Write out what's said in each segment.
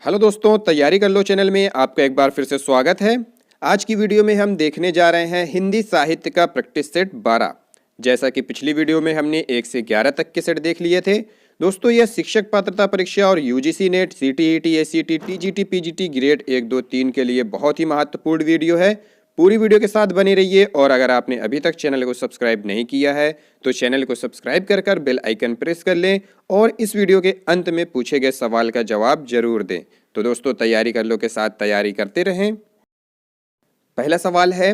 Hello दोस्तों, तैयारी कर लो चैनल में आपका एक बार फिर से स्वागत है। आज की वीडियो में हम देखने जा रहे हैं हिंदी साहित्य का प्रैक्टिस सेट 12। जैसा कि पिछली वीडियो में हमने 1 से 11 तक के सेट देख लिए थे। दोस्तों, यह शिक्षक पात्रता परीक्षा और UGC net, CTET, SET, TGT, PGT grade 1, 2, 3 के लिए बहुत ही महत्वपूर्ण वीडियो है। पूरी वीडियो के साथ बने रहिए और अगर आपने अभी तक चैनल को सब्सक्राइब नहीं किया है तो चैनल को सब्सक्राइब कर बेल आइकन प्रेस कर लें और इस वीडियो के अंत में पूछे गए सवाल का जवाब जरूर दें। तो दोस्तों, तैयारी कर लो के साथ तैयारी करते रहें। पहला सवाल है,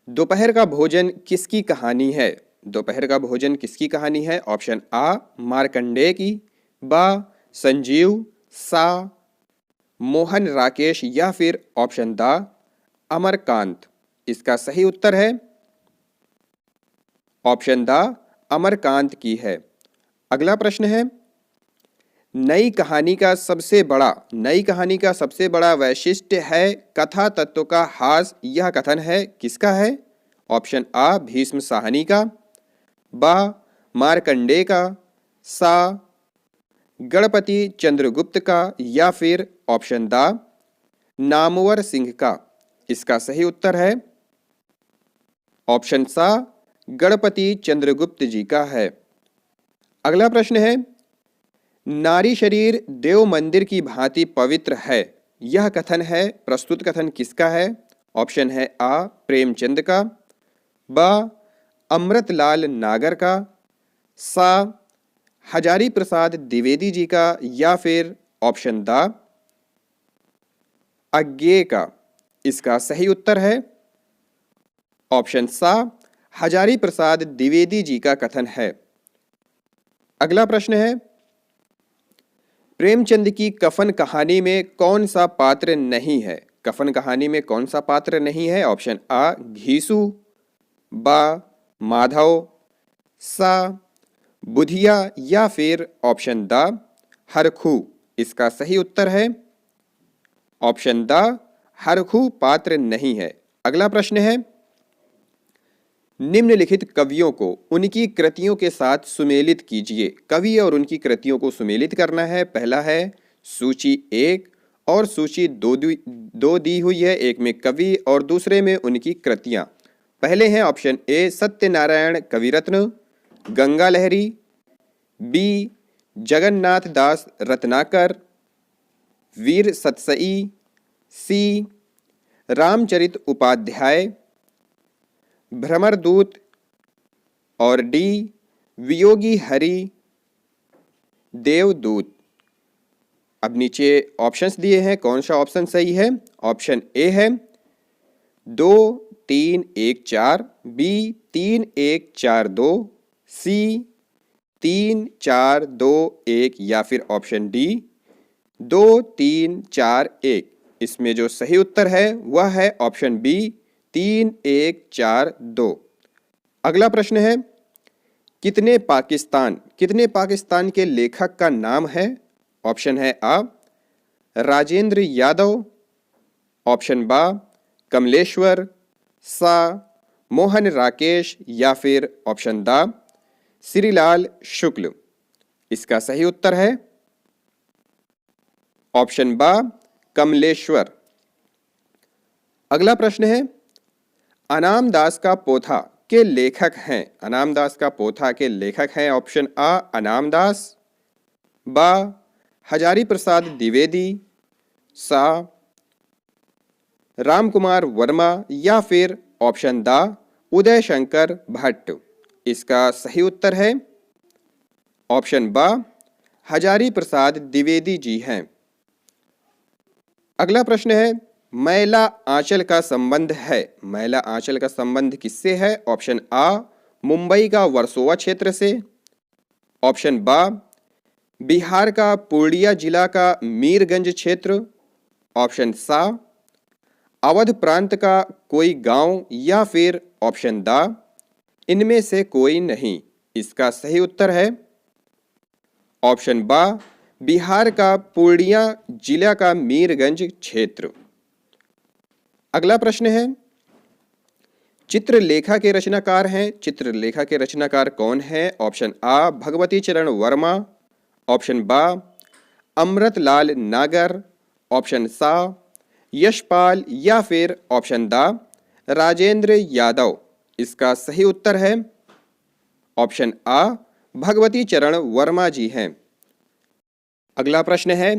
दोपहर का भोजन किसकी कहानी है? दोपहर का भोजन किसकी कहानी है? ऑप्शन आ मार्कंडेय की, बा संजीव, सा मोहन राकेश या फिर ऑप्शन दा अमरकांत। इसका सही उत्तर है ऑप्शन दा अमरकांत की है। अगला प्रश्न है, नई कहानी का सबसे बड़ा वैशिष्ट्य है कथा तत्व का हास। यह कथन है किसका है? ऑप्शन आ भीष्म साहनी का, बा मार्कंडेय का, सा गणपति चंद्रगुप्त का या फिर ऑप्शन दा नामवर सिंह का। इसका सही उत्तर है ऑप्शन सा गणपति चंद्रगुप्त जी का है। अगला प्रश्न है, नारी शरीर देव मंदिर की भांति पवित्र है। यह कथन है, प्रस्तुत कथन किसका है? ऑप्शन है आ प्रेमचंद का, बा अमृतलाल नागर का, सा हजारी प्रसाद द्विवेदी जी का या फिर ऑप्शन दा अज्ञेय का। इसका सही उत्तर है ऑप्शन सा हजारी प्रसाद द्विवेदी जी का कथन है। अगला प्रश्न है, प्रेमचंद की कफन कहानी में कौन सा पात्र नहीं है? कफन कहानी में कौन सा पात्र नहीं है? ऑप्शन आ घीसू, बा माधव, सा बुधिया या फिर ऑप्शन दा हरखू। इसका सही उत्तर है ऑप्शन दा हरखू पात्र नहीं है। अगला प्रश्न है, निम्नलिखित कवियों को उनकी कृतियों के साथ सुमेलित कीजिए। कवि और उनकी कृतियों को सुमेलित करना है। पहला है सूची 1 और सूची 2 दी हुई है, एक में कवि और दूसरे में उनकी कृतियां। पहले हैं option A Satyanarayan Kaviratna, Ganga Lahari, B Jagannath Das Ratnakar, Veer Satsai, C Ramcharit Upadhyay, Bhramardoot और डी वियोगी हरि देवदूत। अब नीचे ऑप्शंस दिए हैं, कौन सा ऑप्शन सही है? ऑप्शन ए है 2 3 1 4, बी 3 1 4 2, सी 3 4 2 1 या फिर ऑप्शन डी 2 3 4 1। इसमें जो सही उत्तर है वह है ऑप्शन बी 3 1 4 2। अगला प्रश्न है, कितने पाकिस्तान के लेखक का नाम है? ऑप्शन है आ राजेंद्र यादव, ऑप्शन बा कमलेश्वर, सा मोहन राकेश या फिर ऑप्शन दा श्रीलाल शुक्ल। इसका सही उत्तर है ऑप्शन बा कमलेश्वर। अगला प्रश्न है, अनाम दास का पोथा के लेखक हैं। अनाम दास का पोथा के लेखक हैं। ऑप्शन आ अनाम दास, बा हजारी प्रसाद द्विवेदी, सा रामकुमार वर्मा या फिर ऑप्शन दा उदय शंकर भट्ट। इसका सही उत्तर है ऑप्शन बा हजारी प्रसाद द्विवेदी जी हैं। अगला प्रश्न है, मैला आंचल का संबंध है। मैला आंचल का संबंध किससे है? ऑप्शन आ मुंबई का वर्सोवा क्षेत्र से, ऑप्शन बा बिहार का पूर्णिया जिला का मीरगंज क्षेत्र, ऑप्शन सा अवध प्रांत का कोई गांव या फिर ऑप्शन दा इनमें से कोई नहीं। इसका सही उत्तर है ऑप्शन बा बिहार का पूर्णिया जिला का मीरगंज क्षेत्र। अगला प्रश्न है, चित्रलेखा के रचनाकार हैं। चित्रलेखा के रचनाकार कौन है? ऑप्शन आ भगवती चरण वर्मा, ऑप्शन बा अमृतलाल नागर, ऑप्शन सा यशपाल या फिर ऑप्शन द राजेंद्र यादव। इसका सही उत्तर है ऑप्शन आ भगवती चरण वर्मा जी हैं। अगला प्रश्न है,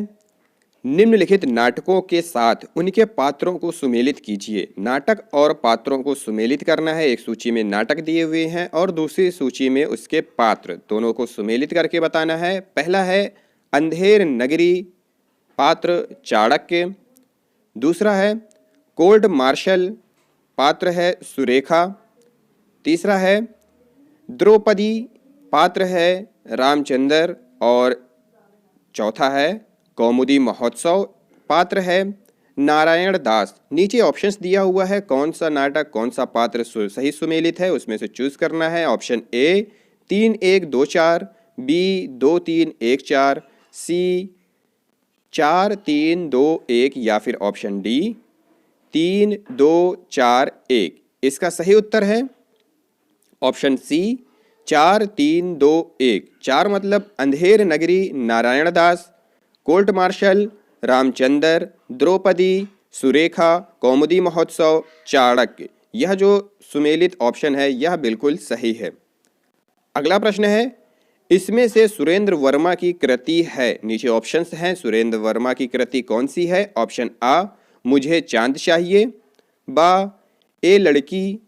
निम्नलिखित नाटकों के साथ उनके पात्रों को सुमेलित कीजिए। नाटक और पात्रों को सुमेलित करना है। एक सूची में नाटक दिए हुए हैं और दूसरी सूची में उसके पात्र, दोनों को सुमेलित करके बताना है। पहला है अंधेर नगरी, पात्र चाणक्य। दूसरा है कोर्ट मार्शल, पात्र है सुरेखा। तीसरा है द्रौपदी, पात्र है रामचंद्र। और चौथा है कौमुदी महोत्सव, पात्र है नारायण दास। नीचे ऑप्शंस दिया हुआ है, कौन सा नाटक कौन सा पात्र सही सुमेलित है उसमें से चूज करना है। ऑप्शन ए 3 1 2 4, बी 2 3 1 4, सी 4 3 2 1 या फिर ऑप्शन डी 3 2 4 1। इसका सही उत्तर है ऑप्शन सी 4 3 2 1। 4 मतलब अंधेर नगरी नारायण दास, कोर्ट मार्शल रामचंद्र, द्रौपदी सुरेखा, कौमुदी महोत्सव चाणक्य। यह जो सुमेलित ऑप्शन है यह बिल्कुल सही है। अगला प्रश्न है, इसमें से सुरेंद्र वर्मा की कृति है। नीचे ऑप्शंस हैं, सुरेंद्र वर्मा की कृति कौन सी है। ऑप्शन आ मुझे चांद चाहिए, बा ए लड़की,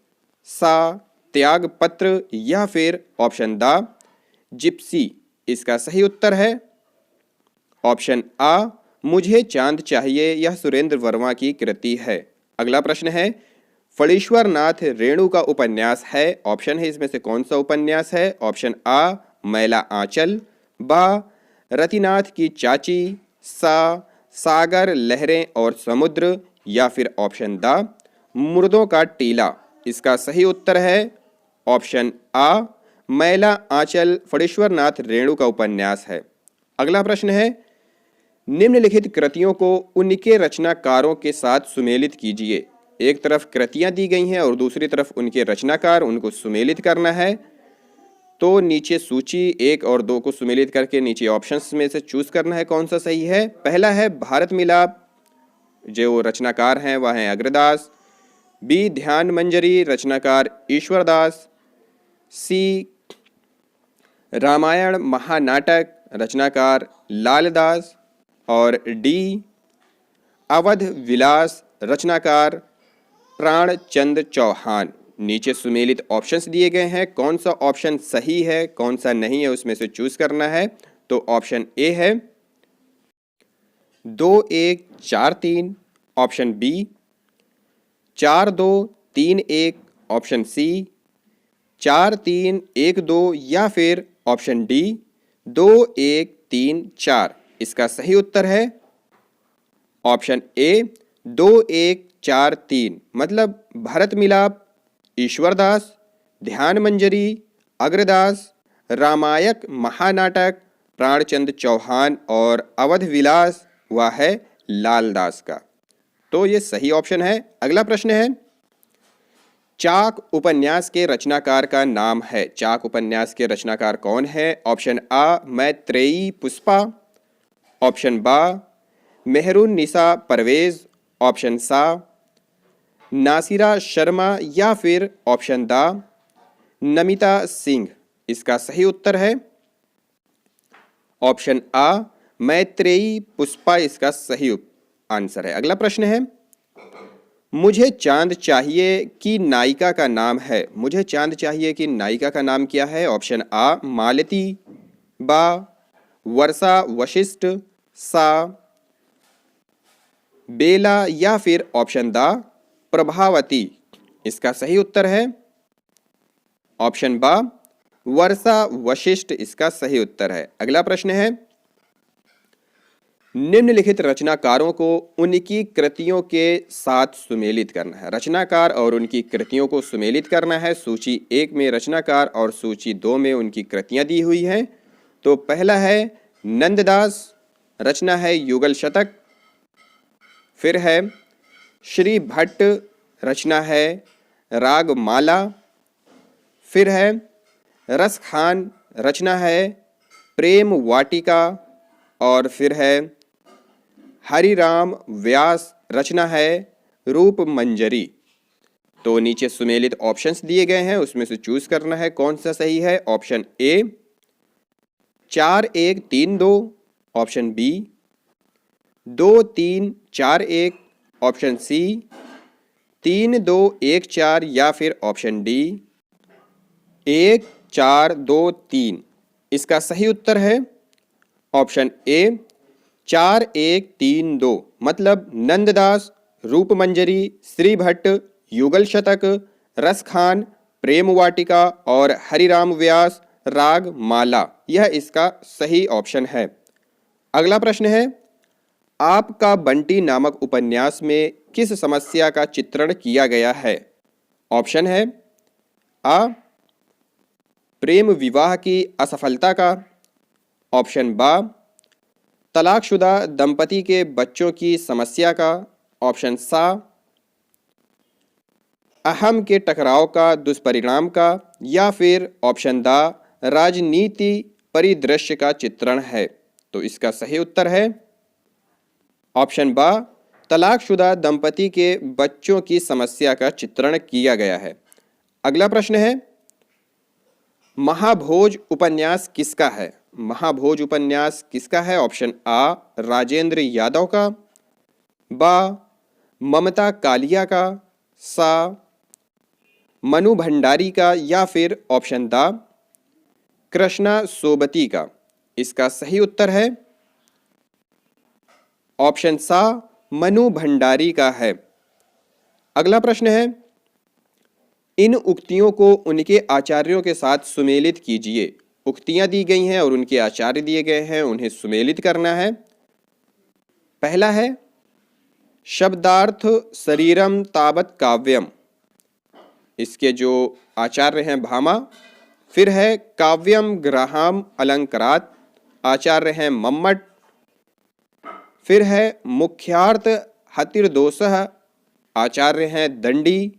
सा त्याग पत्र या फिर ऑप्शन दा जिप्सी। इसका सही उत्तर है ऑप्शन आ मुझे चांद चाहिए। यह सुरेंद्र वर्मा की कृति है। अगला प्रश्न है, फणीश्वर नाथ रेणु का उपन्यास है। ऑप्शन है इसमें से कौन सा उपन्यास है। ऑप्शन आ मैला आंचल, बा रतिनाथ की चाची, सा सागर लहरें और समुद्र या फिर ऑप्शन दा मुर्दों का टीला। इसका सही उत्तर है ऑप्शन आ मैला आंचल फणीश्वर नाथ रेणु का उपन्यास है। अगला प्रश्न है, निम्नलिखित कृतियों को उनके रचनाकारों के साथ सुमेलित कीजिए। एक तरफ कृतियां दी गई हैं और दूसरी तरफ उनके रचनाकार, उनको सुमेलित करना है। तो नीचे सूची 1 और 2 को सुमेलित करके नीचे ऑप्शंस में से चूज करना है कौन सा सही है। पहला है भारत मिलाप, जो रचनाकार हैं वह हैं अग्रदास। बी ध्यान मंजरी, रचनाकार ईश्वरदास। सी रामायण महानाटक, रचनाकार लालदास। और डी अवध विलास, रचनाकार प्राणचंद चौहान। नीचे सुमेलित ऑप्शंस दिए गए हैं, कौन सा ऑप्शन सही है कौन सा नहीं है उसमें से चूज करना है। तो ऑप्शन ए है 2 1 4 3, ऑप्शन बी 4 2 3 1, ऑप्शन सी 4 3 1 2 या फिर ऑप्शन डी 2 1 3 4। इसका सही उत्तर है ऑप्शन ए 2 1 4 3, मतलब भारत मिलाप ईश्वरदास, ध्यान मंजरी अग्रदास, रामायक महानाटक प्राणचंद चौहान और अवध विलास वह है लालदास का। तो ये सही ऑप्शन है। अगला प्रश्न है, चाक उपन्यास के रचनाकार का नाम है। चाक उपन्यास के रचनाकार कौन है। ऑप्शन आ मैत्रेयी पुष्पा, ऑप्शन बा मेहरून निसा परवेज, ऑप्शन सा नासिरा शर्मा या फिर ऑप्शन दा नमिता सिंह। इसका सही उत्तर है ऑप्शन आ मैत्रेयी पुष्पा, इसका सही आंसर है। अगला प्रश्न है, मुझे चांद चाहिए की नायिका का नाम है। मुझे चांद चाहिए की नायिका का नाम क्या है। ऑप्शन आ मालती, बा वर्षा वशिष्ठ, सा बेला या फिर ऑप्शन दा प्रभावती। इसका सही उत्तर है ऑप्शन बा वर्षा वशिष्ठ, इसका सही उत्तर है। अगला प्रश्न है, निम्नलिखित रचनाकारों को उनकी कृतियों के साथ सुमेलित करना है। रचनाकार और उनकी कृतियों को सुमेलित करना है। सूची 1 में रचनाकार और सूची 2 में उनकी कृतियां दी हुई हैं। तो पहला है नंददास, रचना है युगल शतक। फिर है श्री भट्ट, रचना है रागमाला। फिर है रस खान, रचना है प्रेम वाटिका। और फिर है हरिराम व्यास रचना है रूप मंजरी। तो नीचे सुमेलित ऑप्शंस दिए गए हैं, उसमें से चूज करना है कौन सा सही है। Option A 4132, option B 2341, option C 3214 या फिर ऑप्शन डी 1423। इसका सही उत्तर है ऑप्शन ए 4132, मतलब नंददास, रूपमंजरी, श्री भट्ट, युगल शतक, रसखान, प्रेम वाटिका और हरिराम व्यास राग माला, यह इसका सही ऑप्शन है। अगला प्रश्न है, आपका बंटी नामक उपन्यास में किस समस्या का चित्रण किया गया है। ऑप्शन है आ प्रेम विवाह की असफलता का, ऑप्शन बा तलाकशुदा दंपति के बच्चों की समस्या का, ऑप्शन सा अहम के टकराव का दुष्परिणाम का, या फिर ऑप्शन दा राजनीति परिदृश्य का चित्रण है। तो इसका सही उत्तर है ऑप्शन बा तलाकशुदा दंपति के बच्चों की समस्या का चित्रण किया गया है। अगला प्रश्न है, महाभोज उपन्यास किसका है। महाभोज उपन्यास किसका है। ऑप्शन आ राजेंद्र यादव का, बा ममता कालिया का, सा मनु भंडारी का, या फिर ऑप्शन दा कृष्णा सोबती का। इसका सही उत्तर है ऑप्शन सा मनु भंडारी का है। अगला प्रश्न है, इन उक्तियों को उनके आचार्यों के साथ सुमेलित कीजिए। उक्तियां दी गई हैं और उनके आचार्य दिए गए हैं, उन्हें सुमेलित करना है। पहला है, शब्दार्थ शरीरम तावत काव्यम, इसके जो आचार्य हैं भामा। फिर है काव्यम ग्राहम अलंकारात, आचार्य हैं मम्मट। फिर है मुख्यार्थ हतिर्दोषः, आचार्य हैं दंडी।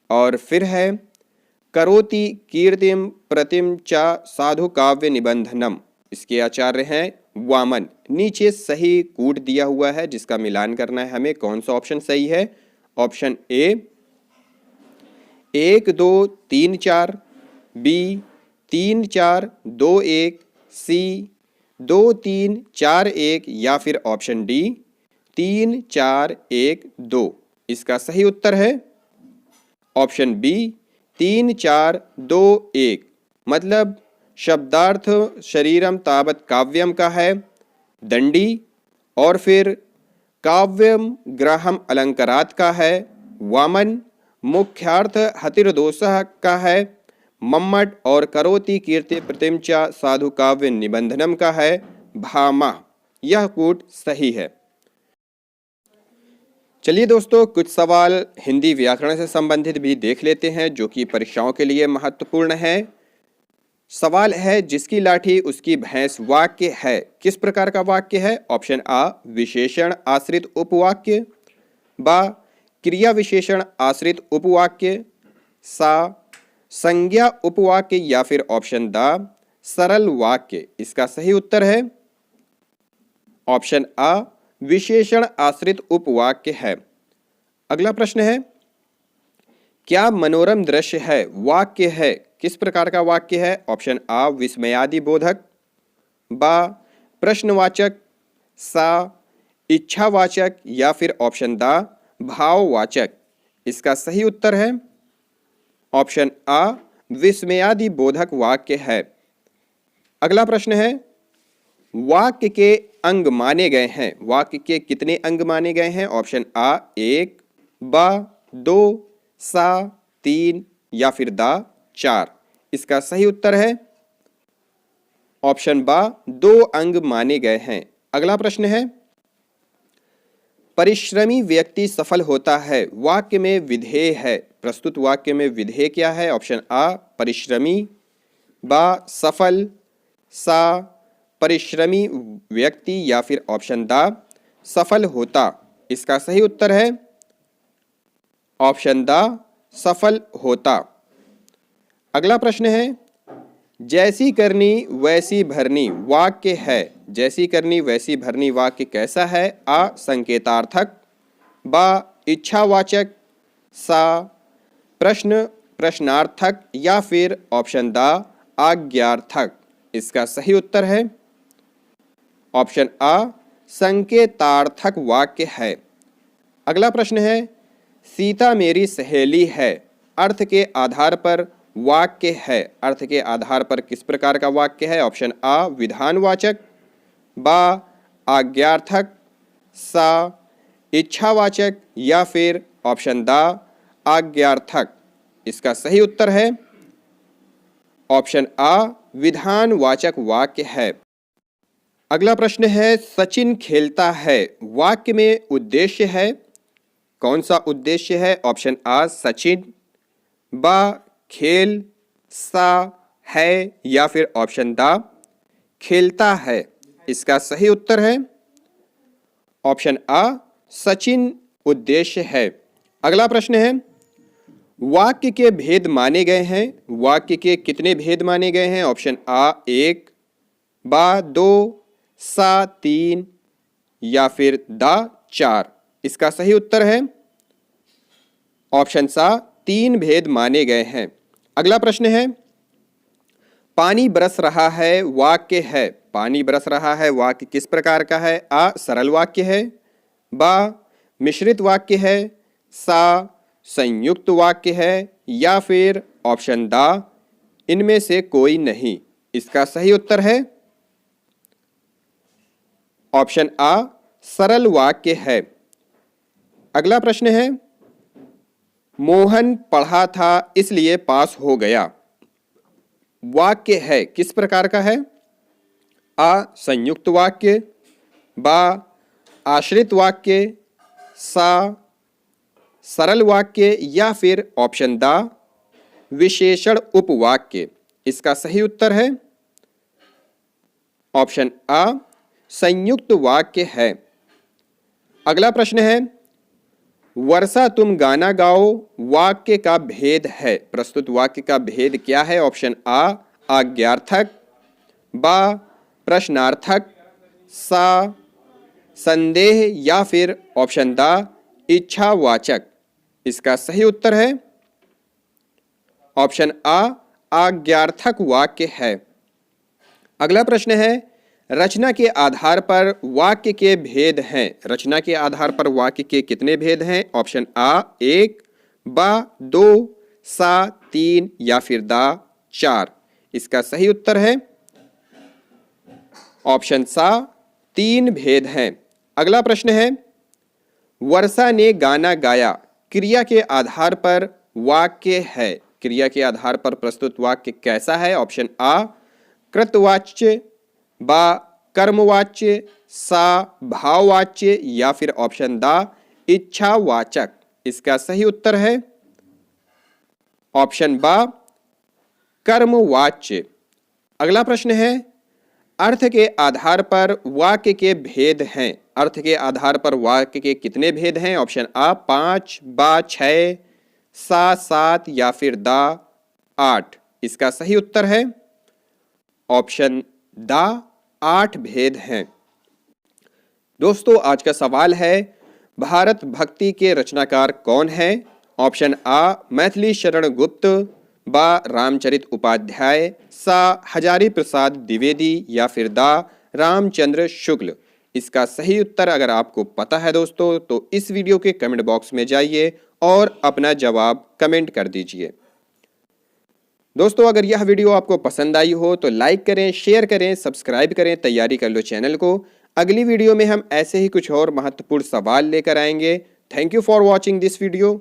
और फिर है करोति कीर्तिम प्रतिम च साधु काव्य निबंधनम, इसके आचार्य हैं वामन। नीचे सही कूट दिया हुआ है जिसका मिलान करना है हमें कौन सा ऑप्शन सही है। ऑप्शन ए 1 2 3 4, बी 3 4 2 1, सी 2 3 4 1, या फिर ऑप्शन डी 3 4 1 2। इसका सही उत्तर है ऑप्शन बी 3 4 2 1, मतलब शब्दार्थ शरीरम तावत काव्यम का है दंडी, और फिर काव्यम ग्राहम अलंकारात का है वामन, मुख्यार्थ हतिर्दोषः का है मम्मट, और करोति कीर्ति प्रतिमचा साधु काव्य निबंधनम का है भामा। यह कूट सही है। चलिए दोस्तों, कुछ सवाल हिंदी व्याकरण से संबंधित भी देख लेते हैं जो कि परीक्षाओं के लिए महत्वपूर्ण है। सवाल है, जिसकी लाठी उसकी भैंस वाक्य है, किस प्रकार का वाक्य है। ऑप्शन आ विशेषण आश्रित उपवाक्य, बा क्रिया विशेषण आश्रित उपवाक्य, सा संज्ञा उपवाक्य, या फिर ऑप्शन दा सरल वाक्य। इसका सही उत्तर है ऑप्शन आ विशेषण आश्रित उपवाक्य है। अगला प्रश्न है, क्या मनोरम दृश्य है वाक्य है, किस प्रकार का वाक्य है। ऑप्शन आ विस्मयादि बोधक, बा प्रश्नवाचक, सा इच्छावाचक, या फिर ऑप्शन दा भाववाचक। इसका सही उत्तर है ऑप्शन आ विस्मयादि बोधक वाक्य है। अगला प्रश्न है, वाक्य के अंग माने गए हैं। वाक्य के कितने अंग माने गए हैं। ऑप्शन आ 1, बा 2, सा 3, या फिर दा 4। इसका सही उत्तर है ऑप्शन बा 2 अंग माने गए हैं। अगला प्रश्न है, परिश्रमी व्यक्ति सफल होता है वाक्य में विधेय है। प्रस्तुत वाक्य में विधेय क्या है। ऑप्शन आ परिश्रमी, बा सफल, सा परिश्रमी व्यक्ति, या फिर ऑप्शन दा सफल होता। इसका सही उत्तर है ऑप्शन दा सफल होता। अगला प्रश्न है, जैसी करनी वैसी भरनी वाक्य है। जैसी करनी वैसी भरनी वाक्य कैसा है? आ संकेतार्थक, बा इच्छावाचक, सा प्रश्न प्रश्नार्थक या फिर ऑप्शन दा आज्ञार्थक। इसका सही उत्तर है ऑप्शन आ संकेतार्थक वाक्य है। अगला प्रश्न है, सीता मेरी सहेली है अर्थ के आधार पर वाक्य है। अर्थ के आधार पर किस प्रकार का वाक्य है? ऑप्शन आ विधानवाचक, बा आज्ञार्थक, सा इच्छावाचक या फिर ऑप्शन दा आज्ञार्थक। इसका सही उत्तर है ऑप्शन आ विधानवाचक वाक्य है। अगला प्रश्न है, सचिन खेलता है वाक्य में उद्देश्य है। कौन सा उद्देश्य है? ऑप्शन आ सचिन, बा खेल, सा है या फिर ऑप्शन दा खेलता है। इसका सही उत्तर है ऑप्शन आ सचिन उद्देश्य है। अगला प्रश्न है, वाक्य के भेद माने गए हैं। वाक्य के कितने भेद माने गए हैं? ऑप्शन आ 1, बा 2, सा 3 या फिर दा 4। इसका सही उत्तर है ऑप्शन सा 3 भेद माने गए हैं। अगला प्रश्न है, पानी बरस रहा है वाक्य है। पानी बरस रहा है वाक्य किस प्रकार का है? आ सरल वाक्य है, बा मिश्रित वाक्य है, सा संयुक्त वाक्य है या फिर ऑप्शन दा इनमें से कोई नहीं। इसका सही उत्तर है ऑप्शन आ सरल वाक्य है। अगला प्रश्न है, मोहन पढ़ा था इसलिए पास हो गया वाक्य है किस प्रकार का है? आ संयुक्त वाक्य, बा आश्रित वाक्य, सा सरल वाक्य या फिर ऑप्शन दा विशेषण उपवाक्य। इसका सही उत्तर है ऑप्शन आ संयुक्त वाक्य है। अगला प्रश्न है, वर्षा तुम गाना गाओ वाक्य का भेद है। प्रस्तुत वाक्य का भेद क्या है? ऑप्शन आ आज्ञार्थक, बा प्रश्नार्थक, सा संदेह या फिर ऑप्शन दा इच्छावाचक। इसका सही उत्तर है ऑप्शन आ आज्ञार्थक वाक्य है। अगला प्रश्न है, रचना के आधार पर वाक्य के भेद हैं। रचना के आधार पर वाक्य के कितने भेद हैं? ऑप्शन आ 1, बा 2, सा 3 या फिर दा 4। इसका सही उत्तर है ऑप्शन सा 3 भेद हैं। अगला प्रश्न है, वर्षा ने गाना गाया क्रिया के आधार पर वाक्य है। क्रिया के आधार पर प्रस्तुत वाक्य कैसा है? ऑप्शन आ कृतवाच्य, बा कर्मवाच्य, सा भाववाच्य या फिर ऑप्शन दा इच्छावाचक। इसका सही उत्तर है ऑप्शन बा कर्मवाच्य। अगला प्रश्न है, अर्थ के आधार पर वाक्य के भेद हैं। अर्थ के आधार पर वाक्य के कितने भेद हैं? ऑप्शन आ 5, बा 6, सा 7 या फिर दा 8। इसका सही उत्तर है ऑप्शन दा 8 भेद हैं। दोस्तों, आज का सवाल है, भारत भक्ति के रचनाकार कौन है? ऑप्शन आ मैथिली शरण गुप्त, बा रामचरित उपाध्याय, सा हजारी प्रसाद द्विवेदी या फिर दा रामचंद्र शुक्ल। इसका सही उत्तर अगर आपको पता है दोस्तों तो इस वीडियो के कमेंट बॉक्स में जाइए और अपना जवाब कमेंट कर दीजिए। दोस्तों, अगर यह वीडियो आपको पसंद आई हो तो लाइक करें, शेयर करें, सब्सक्राइब करें, तैयारी कर लो चैनल को। अगली वीडियो में हम ऐसे ही कुछ और महत्वपूर्ण सवाल लेकर आएंगे। Thank you for watching this video.